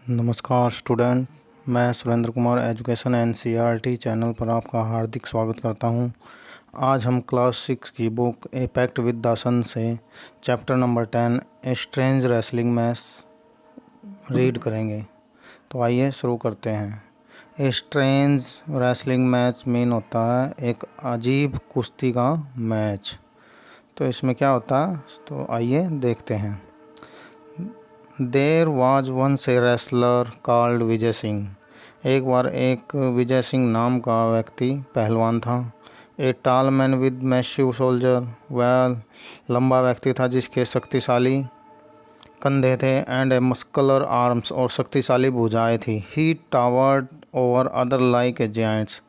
नमस्कार स्टूडेंट, मैं Surendra Kumar education NCERT channel पर आपका हार्दिक स्वागत करता हूं। आज हम क्लास 6 की book a pact with the sun से chapter number 10 a strange wrestling match read करेंगे। तो आइए शुरू करते हैं। A strange wrestling match mean होता है एक अजीब कुश्ती का मैच। तो इसमें क्या होता है, तो आइए देखते हैं। There was once a wrestler called Vijay Singh. एक बार एक विजय सिंह नाम का व्यक्ति पहलवान था। ए टाल मैन विद मैसिव सोल्जर, वह लंबा व्यक्ति था जिसके शक्तिशाली कंधे थे, एंड ए मस्कुलर आर्म्स, और शक्तिशाली भुजाएं थी। He towered over other like a giants,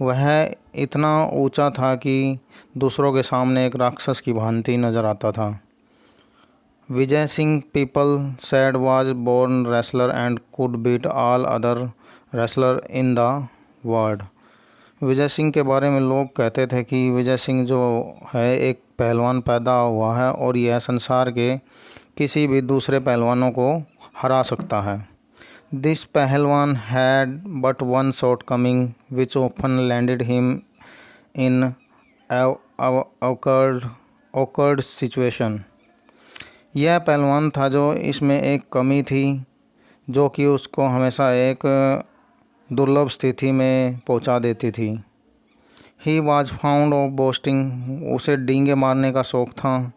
वह इतना ऊंचा था कि दूसरों के सामने एक राक्षस की भांति नजर आता था। Vijay Singh people said was born wrestler and could beat all other wrestler in the world। Vijay Singh के बारे में लोग कहते थे कि विजय सिंह जो है एक पहलवान पैदा हुआ है और यह संसार के किसी भी दूसरे पहलवानों को हरा सकता है। दिस पहलवान had but one shortcoming which often landed him in awkward situation। यह पहलवान था जो इसमें एक कमी थी जो कि उसको हमेशा एक दुर्लभ स्थिति में पहुंचा देती थी। He was found of boasting, उसे डींगे मारने का शौक था।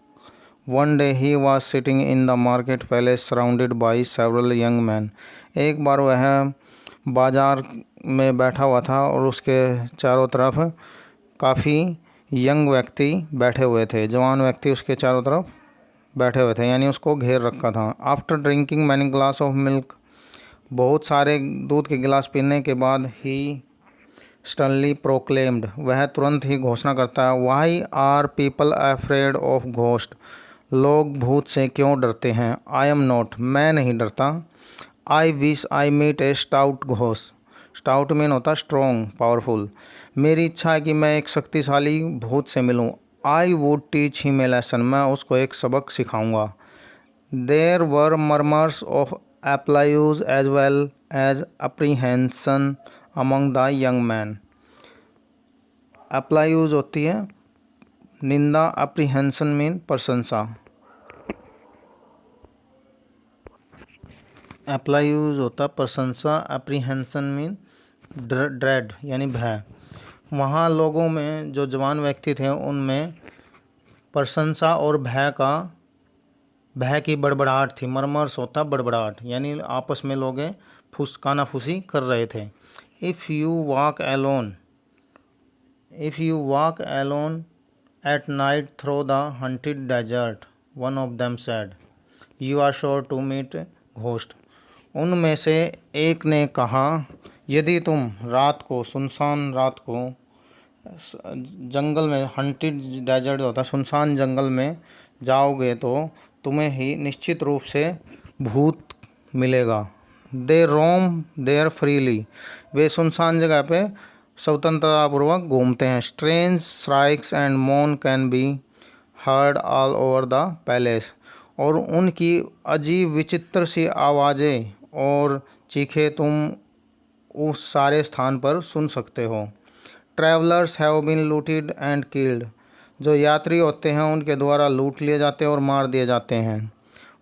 One day he was sitting in the market palace surrounded by several young man. एक बार वह बाजार में बैठा हुआ था और उसके चारों तरफ काफ़ी यंग व्यक्ति बैठे हुए थे, जवान व्यक्ति उसके चारों तरफ बैठे हुए थे, यानी उसको घेर रखा था। After drinking many glass of milk, बहुत सारे दूध के गिलास पीने के बाद ही स्टनली प्रोक्लेम्ड, वह तुरंत ही घोषणा करता है। Why are people afraid of ghost, लोग भूत से क्यों डरते हैं। आई एम नॉट, मैं नहीं डरता। I wish I meet a stout ghost, stout mean होता स्ट्रॉन्ग, पावरफुल। मेरी इच्छा है कि मैं एक शक्तिशाली भूत से मिलूं। I would teach him a lesson, मैं उसको एक सबक सिखाऊंगा। There were murmurs of applause as well as apprehension among the young man. Applause होती है निंदा, अप्रीहेंसन मीन प्रशंसा। एप्लायूज होता प्रशंसा, अप्रीहेंसन मीन ड्रेड यानी भय। वहाँ लोगों में जो जवान व्यक्ति थे उनमें प्रशंसा और भय की बड़बड़ाहट थी। मरमर्स होता बड़बड़ाहट, यानी आपस में लोग कानाफूसी कर रहे थे। If you walk alone at night through the haunted desert, one of them said, you are sure to meet ghost. उनमें से एक ने कहा, यदि तुम सुनसान रात को जंगल में, हंटेड डेजर्ट होता सुनसान जंगल में जाओगे तो तुम्हें ही निश्चित रूप से भूत मिलेगा। दे रोम देयर फ्रीली, वे सुनसान जगह पे स्वतंत्रतापूर्वक घूमते हैं। स्ट्रेंज स्ट्राइक्स एंड मोन can be heard all over the palace, और उनकी अजीब विचित्र सी आवाज़ें और चीखें तुम उस सारे स्थान पर सुन सकते हो। Travellers have been looted and killed, जो यात्री होते हैं उनके द्वारा लूट लिए जाते हैं और मार दिए जाते हैं।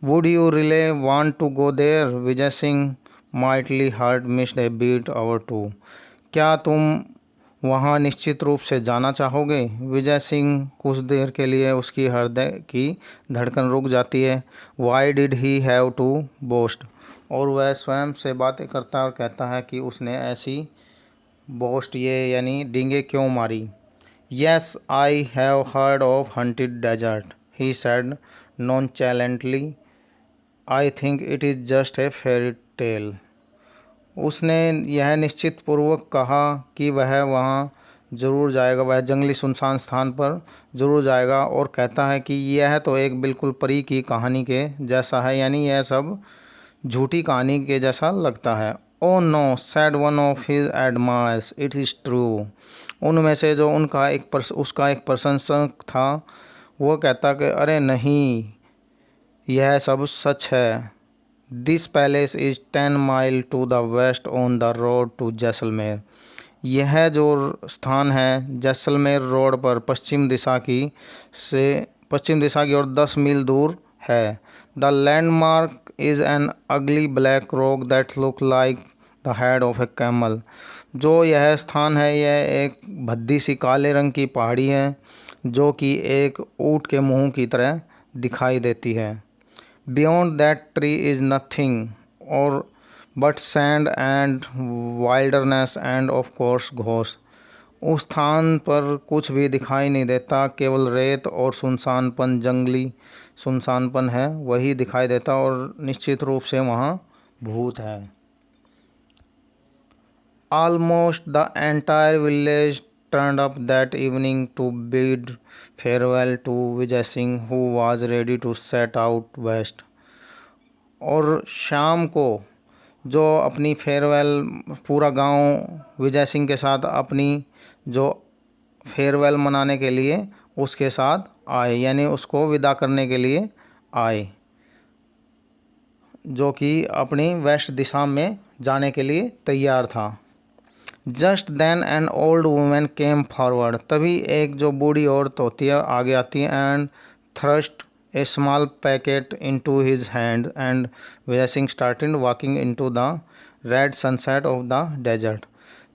Would you really want to go there, Vijay Singh mightily heart missed a beat or two, क्या तुम वहाँ निश्चित रूप से जाना चाहोगे। विजय सिंह कुछ देर के लिए उसकी हृदय की धड़कन रुक जाती है। Why did he have to boast, और वह स्वयं से बातें करता है और कहता है कि उसने ऐसी बोस्ट यानी डींगे क्यों मारी। Yes I have heard of haunted desert, he said nonchalantly, I think it is just a fairy tale. उसने यह निश्चित पूर्वक कहा कि वह वहाँ ज़रूर जाएगा, वह जंगली सुनसान स्थान पर ज़रूर जाएगा, और कहता है कि यह तो एक बिल्कुल परी की कहानी के जैसा है, यानी यह सब झूठी कहानी के जैसा लगता है। Oh no said one of his admirers, it is true, उनमें से जो उसका एक प्रशंसक था वो कहता कि अरे नहीं, यह सब सच है। This palace is 10 mile to the west on the road to Jaisalmer. यह जो स्थान है जैसलमेर रोड पर पश्चिम दिशा की ओर 10 मील दूर है। द लैंडमार्क इज़ एन अगली black rock that look like the head of A camel. जो यह स्थान है यह एक भद्दी सी काले रंग की पहाड़ी है जो कि एक ऊँट के मुंह की तरह दिखाई देती है। Beyond that tree is nothing और but sand and wilderness and of course ghost. उस स्थान पर कुछ भी दिखाई नहीं देता, केवल रेत और सुनसानपन, जंगली सुनसानपन है वही दिखाई देता और निश्चित रूप से वहाँ भूत है। Almost the entire village turned up that evening to bid farewell to Vijay Singh, who was ready to set out west. और शाम को जो अपनी फेयरवेल पूरा गांव विजय सिंह के साथ अपनी जो फेयरवेल मनाने के लिए उसके साथ आए, यानी उसको विदा करने के लिए आए, जो कि अपनी वेस्ट दिशा में जाने के लिए तैयार था। Just then an old women came forward. तभी एक जो बूढ़ी औरत होती है आगे आती है and thrust a small packet into his hand and Vijay Singh started walking into the red sunset of the desert.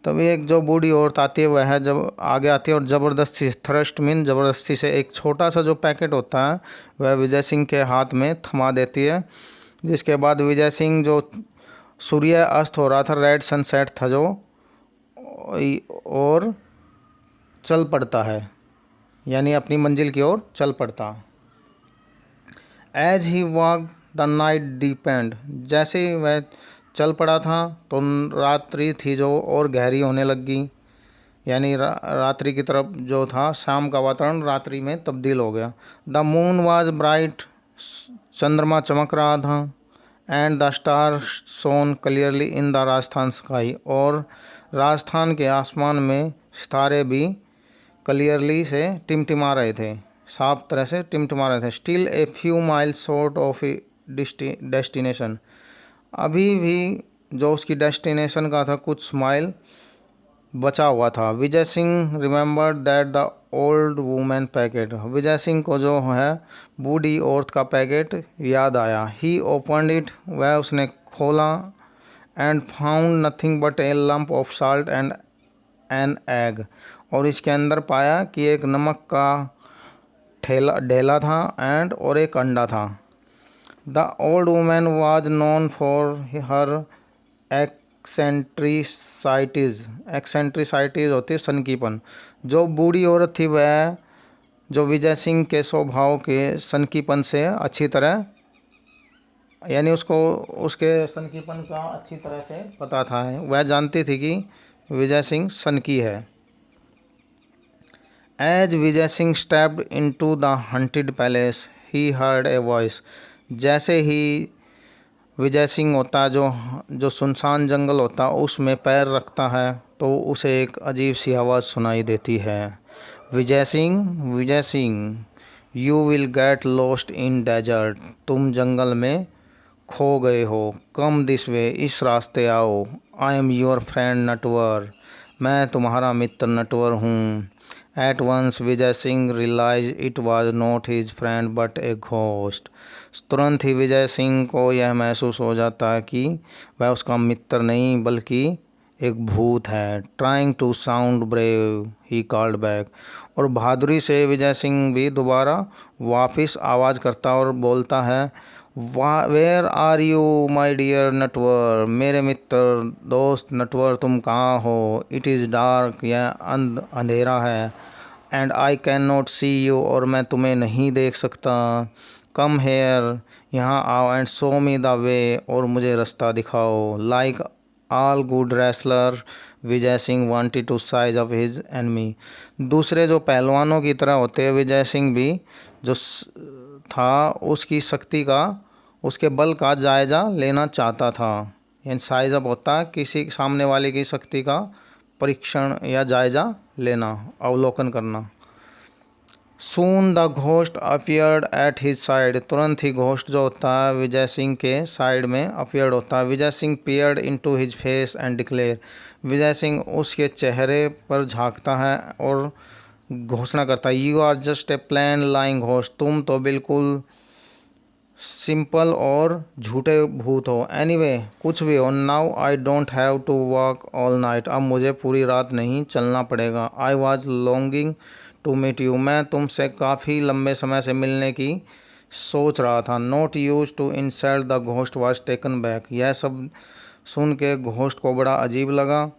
तभी एक जो बूढ़ी औरत आती है वह जब आगे आती है और ज़बरदस्ती, थ्रस्ट मीन ज़बरदस्ती से, एक छोटा सा जो पैकेट होता है वह विजय सिंह के हाथ में थमा देती है। जिसके बाद विजय सिंह जो सूर्य अस्त हो रहा था, रेड सनसेट था जो, और चल पड़ता है, यानी अपनी मंजिल की ओर चल पड़ता। As he walk the night deepened. जैसे ही वह चल पड़ा था तो रात्रि थी जो और गहरी होने लगी, यानी रात्रि की तरफ जो था, शाम का वातावरण रात्रि में तब्दील हो गया। द मून वाज ब्राइट, चंद्रमा चमक रहा था, and the star shown clearly in the Rajasthan sky, और राजस्थान के आसमान में सितारे भी क्लियरली से टिमटिमा रहे थे, साफ तरह से टिमटिमा रहे थे। Still a few mile short of destination. अभी भी जो उसकी डेस्टिनेशन का था कुछ माइल बचा हुआ था। Vijay Singh remembered that the old women packet. Vijay Singh को जो है बूढ़ी औरत का पैकेट याद आया। ही ओपनड इट, वह उसने खोला, and found nothing but A lump of salt and an egg, और इसके अंदर पाया कि एक नमक का ढेला था एंड और एक अंडा था। The old women was known for her eccentricities. Eccentricities होती है सनकीपन। जो बूढ़ी औरत थी वह जो विजय सिंह के स्वभाव के सनकीपन से अच्छी तरह, यानी उसको उसके सनकीपन का अच्छी तरह से पता था, वह जानती थी कि विजय सिंह सनकी है। As Vijay Singh stepped into the haunted palace he heard a voice. जैसे ही विजय सिंह होता जो सुनसान जंगल होता उसमें पैर रखता है तो उसे एक अजीब सी आवाज़ सुनाई देती है। Vijay Singh, you will get lost in desert. तुम जंगल में खो गए हो। कम दिस वे, इस रास्ते आओ। I am your friend Natwar. मैं तुम्हारा मित्र नटवर हूँ। At once Vijay Singh realize it was not his friend but a ghost. तुरंत ही विजय सिंह को यह महसूस हो जाता है कि वह उसका मित्र नहीं बल्कि एक भूत है। Trying to sound brave he called back. और बहादुरी से विजय सिंह भी दोबारा वापस आवाज़ करता और बोलता है, where are you my dear Natwar. मेरे मित्र दोस्त नटवर तुम कहाँ हो। इट इज़ डार्क, यह अंधेरा है। And I can not see you, और मैं तुम्हें नहीं देख सकता। कम हेयर, यहाँ आओ। And show me the way, और मुझे रास्ता दिखाओ। Like all good wrestler Vijay Singh wanted to size off his enemy. दूसरे जो पहलवानों की तरह होते हैं विजय सिंह भी जो था उसकी शक्ति का, उसके बल का जायज़ा लेना चाहता था। यानी साइज अप होता है किसी सामने वाले की शक्ति का परीक्षण या जायज़ा लेना, अवलोकन करना। Soon the ghost appeared at his side, तुरंत ही घोस्ट जो होता है विजय सिंह के साइड में अपियर्ड होता है। Vijay Singh peered into his face and declare, Vijay Singh उसके चेहरे पर झांकता है और घोषणा करता है, you are just a plain lying ghost, तुम तो बिल्कुल सिंपल और झूठे भूत हो। एनीवे कुछ भी हो, now I don't have to walk all night, अब मुझे पूरी रात नहीं चलना पड़ेगा। I was longing to meet you, मैं तुमसे काफ़ी लंबे समय से मिलने की सोच रहा था। Not use to insult the ghost was taken back, यह सब सुन के घोस्ट को बड़ा अजीब लगा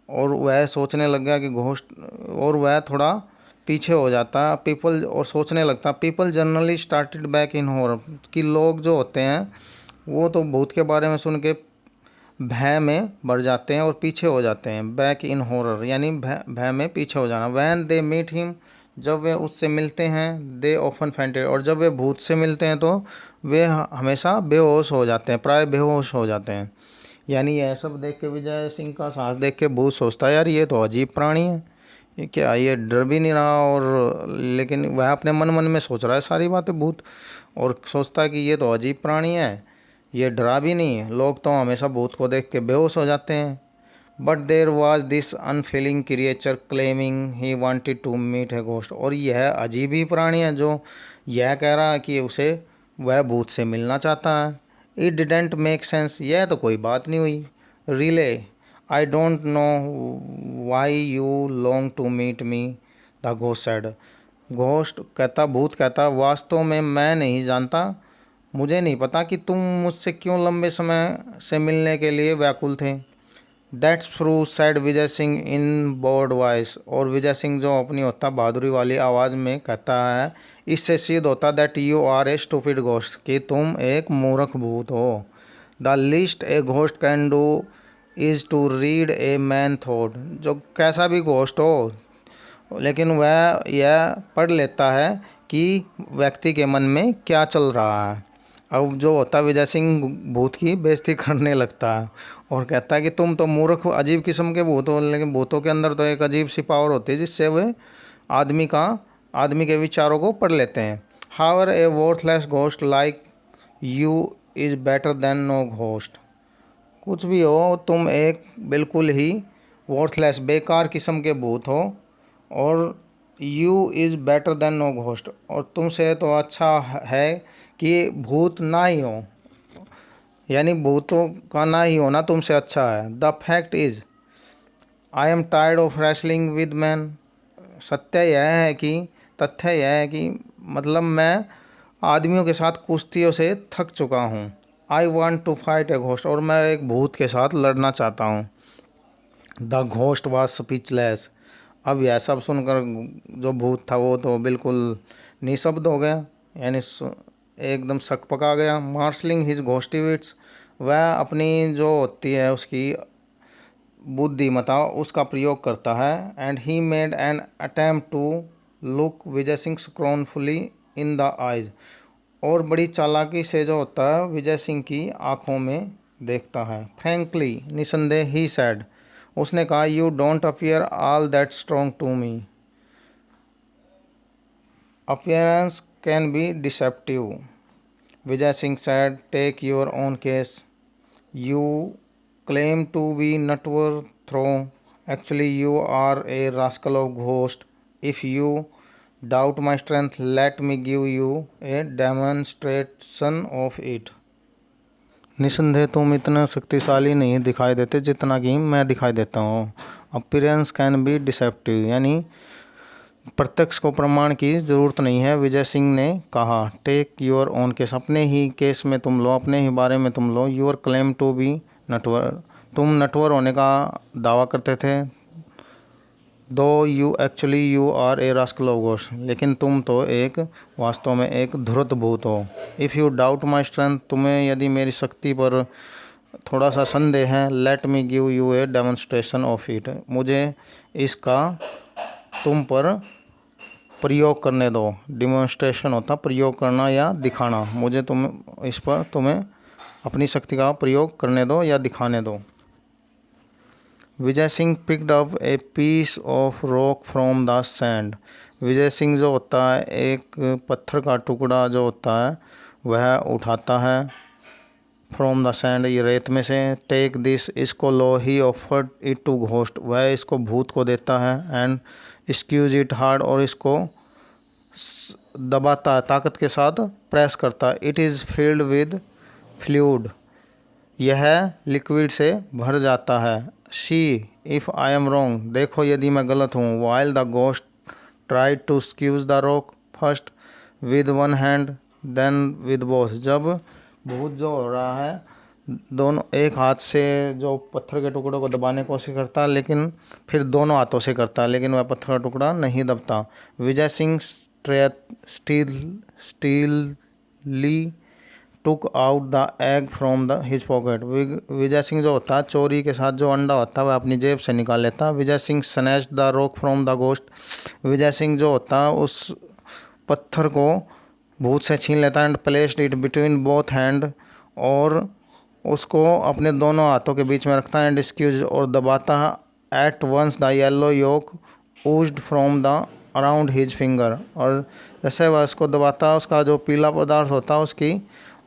और वह सोचने लग गया कि घोस्ट, और वह थोड़ा पीछे हो जाता पीपल और सोचने लगता, people generally started back in horror, कि लोग जो होते हैं वो तो भूत के बारे में सुन के भय में बढ़ जाते हैं और पीछे हो जाते हैं। बैक इन हॉरर यानी भय में पीछे हो जाना। वैन दे मीट हिम, जब वे उससे मिलते हैं, दे ऑफन फेंटेड, और जब वे भूत से मिलते हैं तो वे हमेशा बेहोश हो जाते हैं, प्राय बेहोश हो जाते हैं। यानी यह सब देख के विजय सिंह का साहस देख के भूत सोचता है, यार ये तो अजीब प्राणी है, ये क्या, ये डर भी नहीं रहा, और लेकिन वह अपने मन मन में सोच रहा है सारी बातें भूत, और सोचता है कि ये तो अजीब प्राणी है, ये डरा भी नहीं है, लोग तो हमेशा भूत को देख के बेहोश हो जाते हैं। But there was this unfeeling creature claiming he wanted to meet a ghost, और यह अजीब ही प्राणी है जो यह कह रहा है कि उसे वह भूत से मिलना चाहता है। इट डिडेंट मेक सेंस, यह तो कोई बात नहीं हुई। Really I don't know why you long to meet me, the ghost said, ghost कहता, भूत कहता, वास्तव में मैं नहीं जानता, मुझे नहीं पता कि तुम मुझसे क्यों लंबे समय से मिलने के लिए व्याकुल थे। That's true sad Vijay Singh in board voice, और विजय सिंह जो अपनी होता बहादुरी वाली आवाज़ में कहता है, इससे सिद्ध होता that you are a stupid ghost, कि तुम एक मूर्ख भूत हो। The least a ghost can do is to read a man thought, जो कैसा भी घोस्ट हो लेकिन वह यह पढ़ लेता है कि व्यक्ति के मन में क्या चल रहा है। अब जो होता है विजय सिंह भूत की बेइज्जती करने लगता है और कहता है कि तुम तो मूर्ख अजीब किस्म के भूत हो, लेकिन भूतों के अंदर तो एक अजीब सी पावर होती है जिससे वे आदमी के विचारों को पढ़ लेते हैं। However a worthless ghost like you is better than no ghost, कुछ भी हो तुम एक बिल्कुल ही वर्थलेस बेकार किस्म के भूत हो, और you is better than no ghost, और तुमसे तो अच्छा है कि भूत ना ही हो, यानी भूतों का ना ही होना तुमसे अच्छा है। The fact is I am tired of wrestling with man, तथ्य यह है कि मतलब मैं आदमियों के साथ कुश्तियों से थक चुका हूँ। I want to fight a ghost, और मैं एक भूत के साथ लड़ना चाहता हूँ। द घोस्ट वॉज स्पीचलेस, अब यह सब सुनकर जो भूत था वो तो बिल्कुल निशब्द हो गया, यानी एकदम सकपका गया। मार्शलिंग हिज घोस्टी विट्स, वह अपनी जो होती है उसकी बुद्धिमता उसका प्रयोग करता है। And he made an attempt to look Vijay Singh scornfully in the eyes, और बड़ी चालाकी से जो होता है विजय सिंह की आँखों में देखता है। फ्रैंकली, निसंदेह, ही सैड, उसने कहा, you don't appear all that strong to me, appearance can be deceptive. Vijay Singh said, take your own case, you claim to be Natwar though, actually you are a rascal of ghost, if you doubt my strength let me give you a demonstration of it. निसंदेह तुम इतना शक्तिशाली नहीं दिखाई देते जितना कि मैं दिखाई देता हूँ। अपीयरेंस कैन बी डिसेप्टिव, यानी प्रत्यक्ष को प्रमाण की ज़रूरत नहीं है। विजय सिंह ने कहा, टेक योर ओन केस, अपने ही केस में तुम लो, अपने ही बारे में तुम लो। Your claim to be Natwar, तुम नटवर होने का दावा करते थे। Though you actually you are a rascal of ghost, लेकिन तुम तो एक वास्तव में एक धुरत भूत हो। If you doubt my strength, तुम्हें यदि मेरी शक्ति पर थोड़ा सा संदेह है, late me give you a demonstration of it, मुझे इसका तुम पर प्रयोग करने दो। डिमॉन्स्ट्रेशन होता प्रयोग करना या दिखाना, मुझे तुम्हें अपनी शक्ति का प्रयोग करने दो या दिखाने दो। Vijay Singh picked up a piece of rock from the sand, Vijay Singh जो होता है एक पत्थर का टुकड़ा जो होता है वह उठाता है फ्रॉम द सैंड, ये रेत में से। टेक दिस, इसको लो। He offered it to ghost, वह इसको भूत को देता है। एंड स्क्यूज इट हार्ड, और इसको दबाता है, ताकत के साथ प्रेस करता है। It is filled with fluid, यह लिक्विड से भर जाता है। See if I am wrong, देखो यदि मैं गलत हूँ। While the ghost try to squeeze the rock first with one hand then with both, जब भूत जो हो रहा है दोनों एक हाथ से जो पत्थर के टुकड़ों को दबाने की कोशिश करता है, लेकिन फिर दोनों हाथों से करता है, लेकिन वह पत्थर का टुकड़ा नहीं दबता। Vijay Singh stealthily took out the egg from the his pocket, Vijay Singh जो होता है चोरी के साथ जो अंडा होता है वह अपनी जेब से निकाल लेता है। Vijay Singh snatched the rock from the ghost, Vijay Singh जो होता है उस पत्थर को भूत से छीन लेता है। And placed it between both hand, और उसको अपने दोनों हाथों के बीच में रखता है। एंड स्क्यूज, और दबाता है। At once the yellow yolk oozed from the around his finger, और जैसे वह उसको दबाता है उसका जो पीला पदार्थ होता है उसकी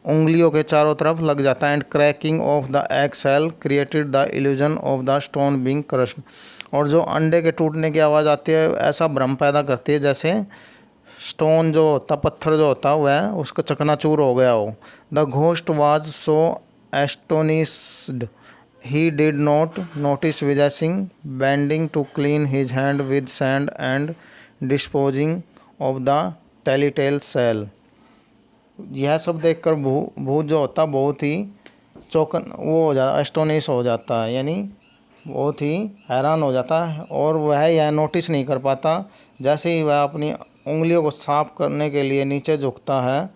उंगलियों के चारों तरफ लग जाता है। And cracking of the egg shell created the illusion of the stone being crushed, और जो अंडे के टूटने की आवाज़ आती है ऐसा भ्रम पैदा करती है जैसे स्टोन जो होता, पत्थर जो होता वह उसका चकनाचूर हो गया हो। The ghost was so astonished he did not notice Vijay Singh bending to clean his hand with sand and disposing of the telltale shell. यह सब देखकर भूत जो होता बहुत ही चौकन वो हो जाता, एस्टोनिश हो जाता है, यानी बहुत ही हैरान हो जाता है, और वह यह नोटिस नहीं कर पाता। जैसे ही वह अपनी उंगलियों को साफ करने के लिए नीचे झुकता है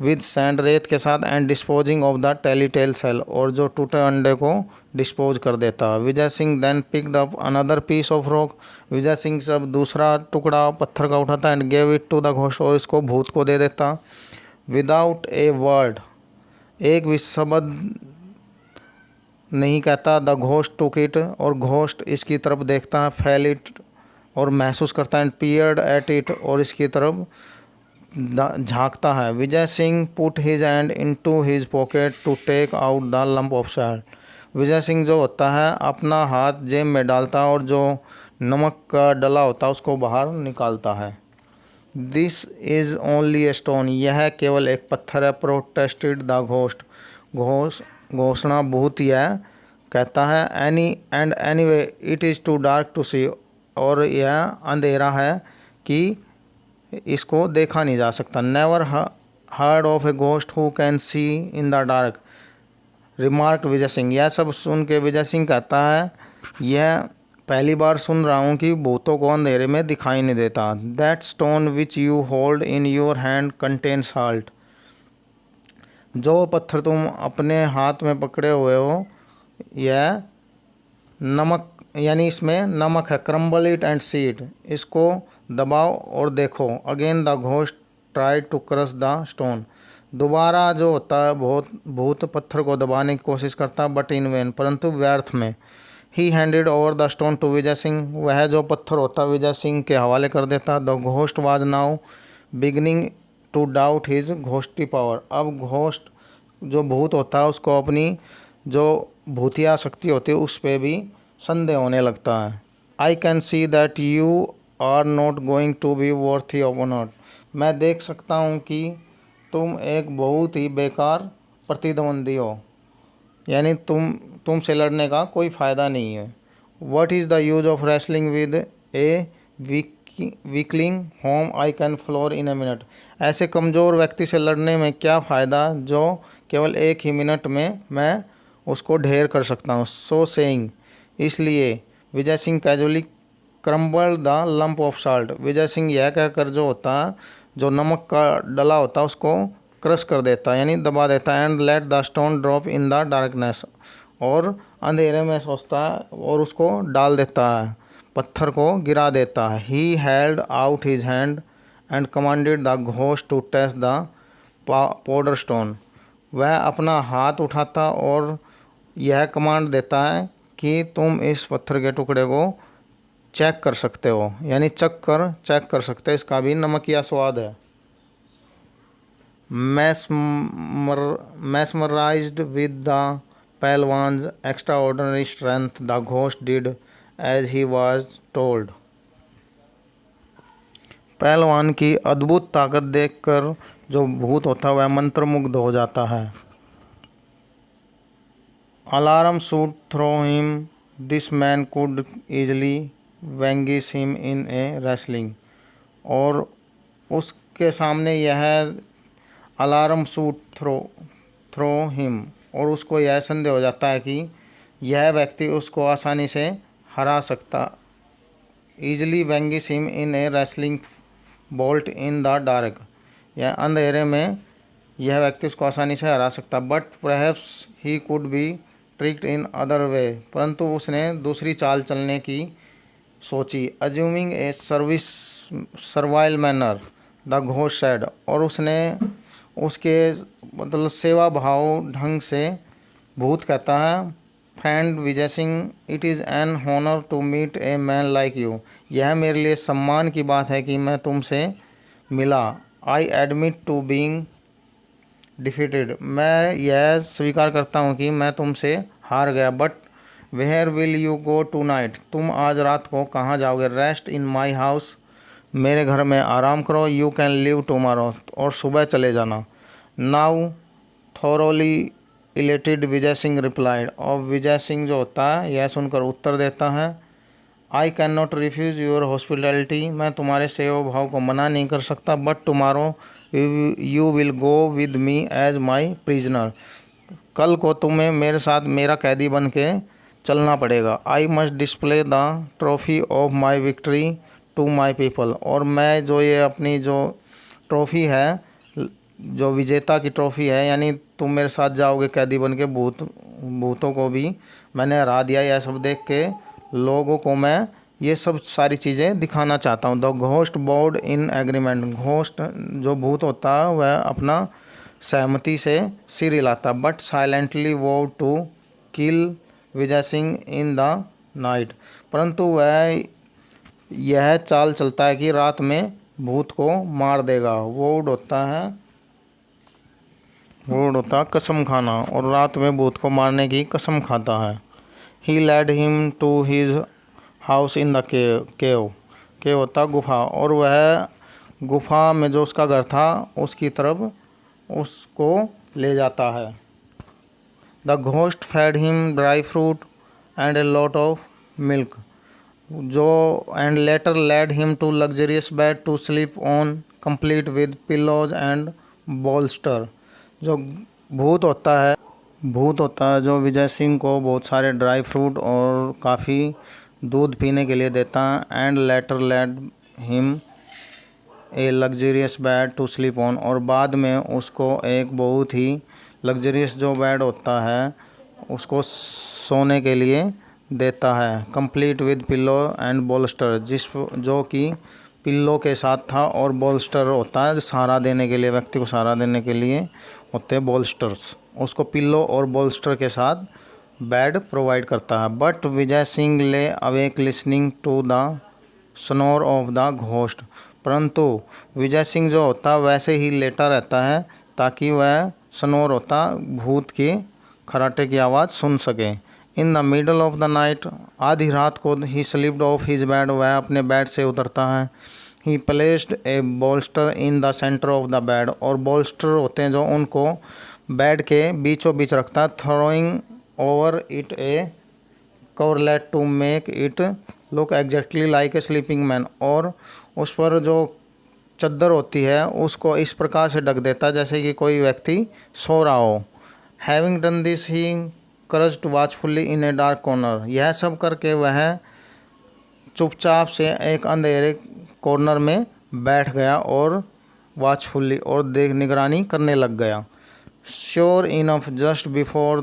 विद सैंड, रेत के साथ। And disposing of the telltale shell, और जो टूटे अंडे को डिस्पोज कर देता है। Vijay Singh then picked up another piece of rock, Vijay Singh सब दूसरा टुकड़ा पत्थर का उठाता and gave it to the ghost, और इसको भूत को दे देता। विदाउट ए वर्ड, एक भी शब्द नहीं कहता। द घोस्ट टुक इट, और घोस्ट इसकी तरफ देखता है। फेल इट, और महसूस करता है। एंड पियर्ड एट इट, और इसकी तरफ झांकता है। Vijay Singh put his hand into his pocket to take out the lump of salt, Vijay Singh जो होता है अपना हाथ जेब में डालता है और जो नमक का डला होता है उसको बाहर निकालता है। This is only a stone, यह केवल एक पत्थर है। प्रोटेस्टेड द घोस्ट, घोषणा भूत यह कहता है। Anyway it is too dark to see, और यह अंधेरा है कि इसको देखा नहीं जा सकता। Never heard of a ghost who can see in the dark, remark Vijay Singh, यह सब सुन के विजय सिंह कहता है यह पहली बार सुन रहा हूँ कि भूतों को अंधेरे में दिखाई नहीं देता। That stone which you hold in your hand contain salt, जो पत्थर तुम अपने हाथ में पकड़े हुए हो यह नमक, यानी इसमें नमक है। Crumble it and see it, इसको दबाओ और देखो। Again the ghost try to crush the stone, दोबारा जो होता है भूत पत्थर को दबाने की कोशिश करता है, बट इन वेन, परंतु व्यर्थ में। He handed over the stone to Vijay Singh, वह जो पत्थर होता है विजय सिंह के हवाले कर देता। The ghost was now beginning to doubt his घोस्टी पावर, अब घोस्ट जो भूत होता है उसको अपनी जो भूतिया शक्ति होती है उस पर भी संदेह होने लगता है। I can see that you are not going to be worthy of honour, मैं देख सकता हूँ कि तुम एक बहुत ही बेकार प्रतिद्वंदी हो, यानी तुमसे लड़ने का कोई फ़ायदा नहीं है। What is the use of wrestling with A weakling home I can floor in a minute, ऐसे कमज़ोर व्यक्ति से लड़ने में क्या फ़ायदा जो केवल एक ही मिनट में मैं उसको ढेर कर सकता हूँ। सो सेइंग, इसलिए Vijay Singh casually crumble the lump of salt, Vijay Singh यह कहकर जो होता है जो नमक का डला होता है उसको क्रश कर देता है, यानी दबा देता है। And let the stone drop in the darkness, और अंधेरे में सोचता है और उसको डाल देता है, पत्थर को गिरा देता है। He held out his hand and commanded the ghost to taste the powder stone, वह अपना हाथ उठाता और यह कमांड देता है कि तुम इस पत्थर के टुकड़े को चेक कर सकते हो, यानी चेक कर सकते हो, इसका भी नमकीया स्वाद है। Mesmerized with the Palwan's extraordinary strength, the ghost did as he was told. पहलवान की अद्भुत ताकत देखकर जो भूत होता है वह मंत्रमुग्ध हो जाता है। Alarm shoot through him, this man could easily vanquish him in a wrestling. और उसके सामने यह अलार्म शूट थ्रो हिम, और उसको यह संदेह हो जाता है कि यह व्यक्ति उसको आसानी से हरा सकता। Easily vanquish him in a wrestling bout in the dark, यह अंधेरे में यह व्यक्ति उसको आसानी से हरा सकता। But perhaps he could be tricked in other way, परंतु उसने दूसरी चाल चलने की सोची। Assuming a servile manner, the ghost said, और उसने उसके मतलब सेवा भाव ढंग से भूत कहता है, friend Vijay Singh, it is an honour to meet a man like you, यह मेरे लिए सम्मान की बात है कि मैं तुमसे मिला। I admit to being defeated, मैं यह स्वीकार करता हूँ कि मैं तुमसे हार गया। But where will you go tonight, तुम आज रात को कहाँ जाओगे। रेस्ट इन माई हाउस, मेरे घर में आराम करो। यू कैन लिव टुमारो, और सुबह चले जाना। Now thoroughly elated Vijay Singh replied, और विजय सिंह जो होता है यह सुनकर उत्तर देता है, I can not refuse your hospitality, मैं तुम्हारे सेवा भाव को मना नहीं कर सकता। But tomorrow you will go with me as my prisoner, कल को तुम्हें मेरे साथ मेरा कैदी बन के चलना पड़ेगा। I must display the trophy of my victory to my people, और मैं जो ये अपनी जो ट्रॉफ़ी है, जो विजेता की ट्रॉफ़ी है, यानी तुम मेरे साथ जाओगे कैदी बन के, भूतों को भी मैंने हरा दिया, यह सब देख के लोगों को मैं ये सब सारी चीज़ें दिखाना चाहता हूँ। The ghost board in agreement, ghost जो भूत होता है वह अपना सहमति से सिर हिलाता। But silently vow to kill Vijay Singh in the night, परंतु वह यह चाल चलता है कि रात में भूत को मार देगा। वोड होता कसम खाना, और रात में भूत को मारने की कसम खाता है। He led him to his house in the cave होता गुफा, और वह गुफा में जो उसका घर था उसकी तरफ उसको ले जाता है। The ghost fed him dry fruit and a lot of milk, जो and later led him to luxurious bed to sleep on complete with pillows and bolster. जो भूत होता है जो विजय सिंह को बहुत सारे ड्राई फ्रूट और काफ़ी दूध पीने के लिए देता है। And later led him a luxurious bed to sleep on, और बाद में उसको एक बहुत ही लग्जरियस जो बेड होता है उसको सोने के लिए देता है। Complete with pillow and bolster, जो कि पिल्लो के साथ था, और बोल्स्टर होता है सहारा देने के लिए, व्यक्ति को सहारा देने के लिए होते हैं बोल्स्टर्स, उसको पिल्लो और बोल्स्टर के साथ बेड प्रोवाइड करता है। But Vijay Singh lay awake listening to the snore of the ghost, परंतु विजय सिंह जो होता है वैसे ही लेटा रहता है ताकि वह स्नोर होता भूत की खराटे की आवाज़ सुन सके। In the middle of the night, आधी रात को ही स्लिप्ड ऑफ हिज बेड, वह अपने बेड से उतरता है। ही placed a bolster in the centre of the bed, और बोल्स्टर होते हैं जो उनको बेड के बीचों बीच रखता है। Throwing over it a coverlet to make it look exactly like a sleeping man, और उस पर जो चद्दर होती है उसको इस प्रकार से ढक देता है जैसे कि कोई व्यक्ति सो रहा हो। Having done this he crouched watchfully in a dark corner, यह सब करके वह चुपचाप से एक अंधेरे कॉर्नर में बैठ गया और वॉचफुली और निगरानी करने लग गया। Sure enough just before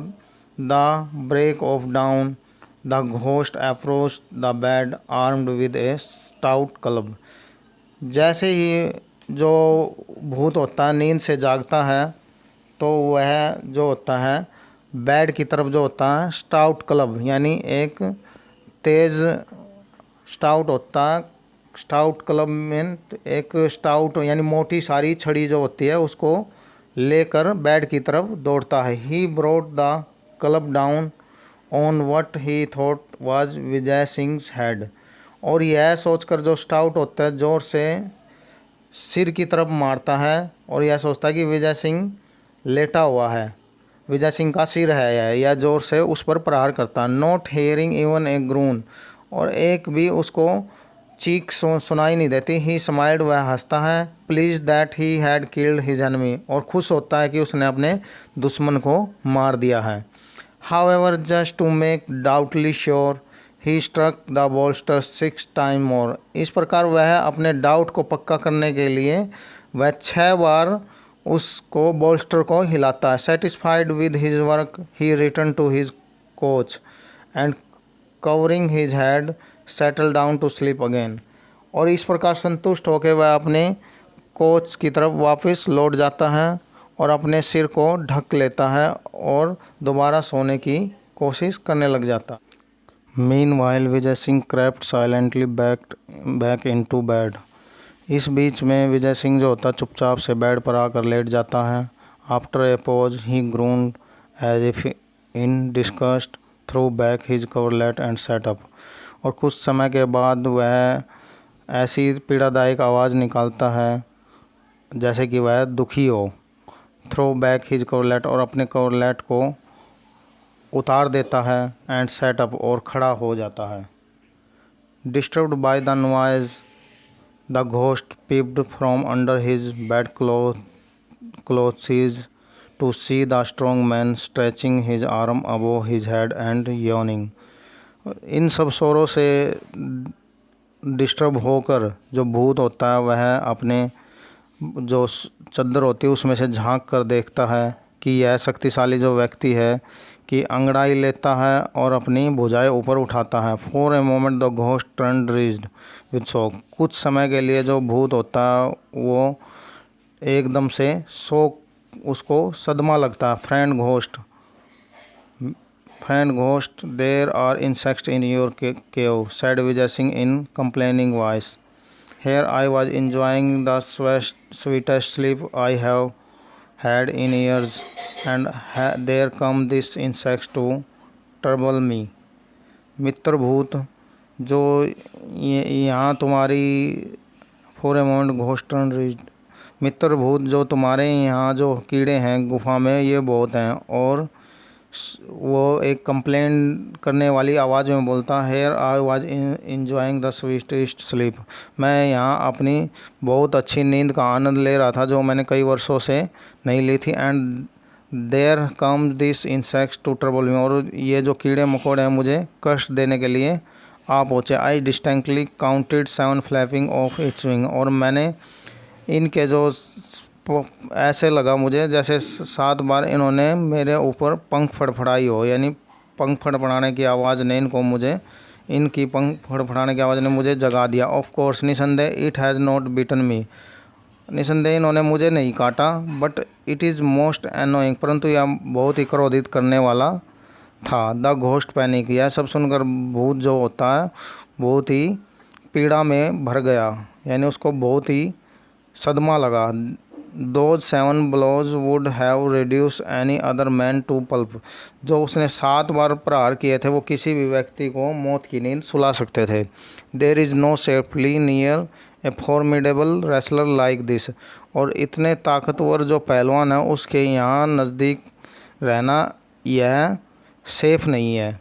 the break of dawn the ghost approach the bed armed with a stout club, जैसे ही जो भूत होता है नींद से जागता है तो वह जो होता है बेड की तरफ जो होता है स्टाउट क्लब यानी एक तेज़ स्टाउट होता है, स्टाउट क्लब में एक स्टाउट यानी मोटी सारी छड़ी जो होती है उसको लेकर बेड की तरफ दौड़ता है। He brought the club down on what he thought was Vijay Singh head. और यह सोचकर जो स्टाउट होता है ज़ोर से सिर की तरफ मारता है और यह सोचता है कि विजय सिंह लेटा हुआ है, विजय सिंह का सिर है यह ज़ोर से उस पर प्रहार करता है। नॉट हेयरिंग इवन ए ग्रून, और एक भी उसको चीख सुनाई नहीं देती। ही स्माइल्ड, वह हंसता है। Please that he had killed his enemy, और खुश होता है कि उसने अपने दुश्मन को मार दिया है। However just to make doubly sure he struck the bolster 6 time more. इस प्रकार वह अपने डाउट को पक्का करने के लिए वह 6 बार उसको बोल्स्टर को हिलाता है। Satisfied with his work he return to his couch and covering his head settle down to sleep again. और इस प्रकार संतुष्ट होकर वह अपने कोच की तरफ वापस लौट जाता है और अपने सिर को ढक लेता है और दोबारा सोने की कोशिश करने लग जाता। Meanwhile Vijay Singh crept silently back into bed. इस बीच में विजय सिंह जो होता चुपचाप से बेड पर आकर लेट जाता है। After a pause he groaned as if in disgust threw back his coverlet and sat up. और कुछ समय के बाद वह ऐसी पीड़ादायक आवाज़ निकालता है जैसे कि वह दुखी हो। थ्रो बैक हिज कवरलेट, और अपने कवरलेट को उतार देता है। एंड सेट अप, और खड़ा हो जाता है। Disturbed by the noise the ghost peeped from under his bed clothes to see the strong man stretching his arm above his head and yawning. इन सब शोरों से डिस्टर्ब होकर जो भूत होता है वह अपने जो चद्दर होती है उसमें से झांक कर देखता है कि यह शक्तिशाली जो व्यक्ति है कि अंगड़ाई लेता है और अपनी भुजाएं ऊपर उठाता है। For a moment the ghost turned reached with shock. कुछ समय के लिए जो भूत होता है वो एकदम से शोक, उसको सदमा लगता है। Friend ghost there are insects in your cave, said Vijay Singh in complaining voice. Here I was enjoying the sweetest sleep I have had in years, and there come these insects to trouble me. मित्र भूत जो यहाँ तुम्हारी for a moment ghost read, मित्र भूत जो तुम्हारे यहाँ जो कीड़े हैं गुफा में ये बहुत हैं। और वो एक कंप्लेन करने वाली आवाज़ में बोलता है। Here I was enjoying the sweetest sleep, मैं यहाँ अपनी बहुत अच्छी नींद का आनंद ले रहा था जो मैंने कई वर्षों से नहीं ली थी। And there come this insects to trouble me, और ये जो कीड़े मकोड़े हैं मुझे कष्ट देने के लिए आ पहुँचे। आई distinctly counted 7 flapping of its wing, और मैंने इनके जो ऐसे लगा मुझे जैसे 7 बार इन्होंने मेरे ऊपर पंख फड़फड़ाई हो, यानी पंख फड़फड़ाने की आवाज़ ने इनकी पंख फड़फड़ाने की आवाज़ ने मुझे जगा दिया। ऑफ कोर्स, निसंदेह, इट हैज़ नॉट बीटन मी, निसंदेह इन्होंने मुझे नहीं काटा। But it is most annoying, परंतु यह बहुत ही क्रोधित करने वाला था। द घोस्ट पैनिक, यह सब सुनकर भूत जो होता है बहुत ही पीड़ा में भर गया, यानी उसको बहुत ही सदमा लगा। Those 7 blows would have reduced any other man to pulp, जो उसने 7 बार प्रहार किए थे वो किसी भी व्यक्ति को मौत की नींद सुला सकते थे। There is no safety near a formidable wrestler like this, और इतने ताकतवर जो पहलवान है उसके यहाँ नज़दीक रहना यह सेफ नहीं है।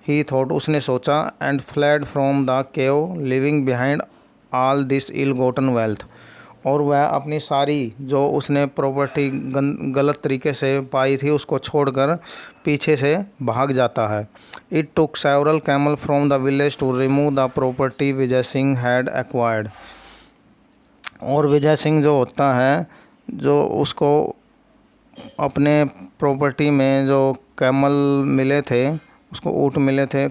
He thought, उसने सोचा। And fled from the cave leaving behind all this ill-gotten wealth, और वह अपनी सारी जो उसने प्रॉपर्टी गलत तरीके से पाई थी उसको छोड़कर पीछे से भाग जाता है। It took several camel from the village to remove the property Vijay Singh had acquired, और विजय सिंह जो होता है जो उसको अपने प्रॉपर्टी में जो कैमल मिले थे, उसको ऊँट मिले थे,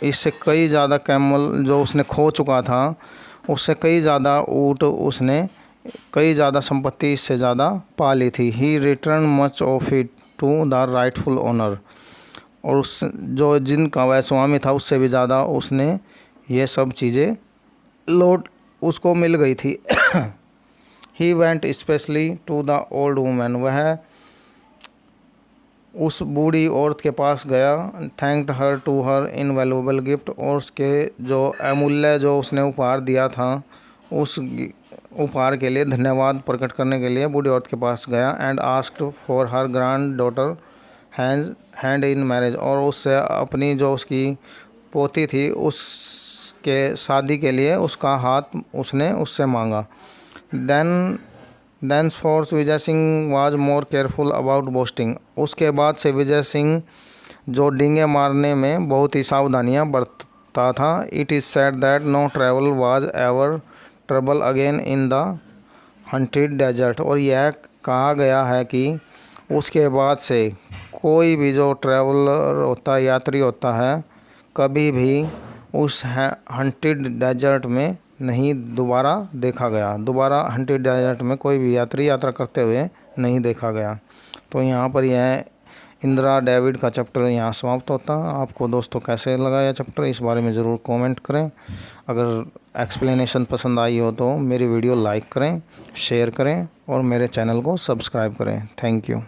इससे कई ज़्यादा कैमल जो उसने खो चुका था उससे कई ज़्यादा ऊँट उसने कई ज़्यादा संपत्ति इससे ज़्यादा पा ली थी। He return much of it to the rightful owner, और उस जो जिनका वह स्वामी था उससे भी ज़्यादा उसने ये सब चीज़ें लौट उसको मिल गई थी। He went specially to the old women, वह उस बूढ़ी औरत के पास गया। Thanked her to her invaluable gift, और उसके जो अमूल्य जो उसने उपहार दिया था उस उपहार के लिए धन्यवाद प्रकट करने के लिए बूढ़ी औरत के पास गया। And asked for her grand daughter hand in marriage, और उससे अपनी जो उसकी पोती थी उसके शादी के लिए उसका हाथ उसने उससे मांगा। Thenceforth Vijay Singh was more careful about boasting, उसके बाद से विजय सिंह जो डींगे मारने में बहुत ही सावधानियां बरतता था। It is said that no travel was ever trouble again in the haunted desert, और यह कहा गया है कि उसके बाद से कोई भी जो ट्रैवलर होता है, यात्री होता है, कभी भी उस हंटेड डेजर्ट में नहीं दोबारा देखा गया। दोबारा हंटेड डेजर्ट में कोई भी यात्री यात्रा करते हुए नहीं देखा गया। तो यहाँ पर यह इंदिरा डेविड का चैप्टर यहाँ समाप्त होता है। आपको दोस्तों कैसे लगा यह चैप्टर, इस बारे में ज़रूर कमेंट करें। अगर एक्सप्लेनेशन पसंद आई हो तो मेरी वीडियो लाइक करें, शेयर करें और मेरे चैनल को सब्सक्राइब करें। Thank you.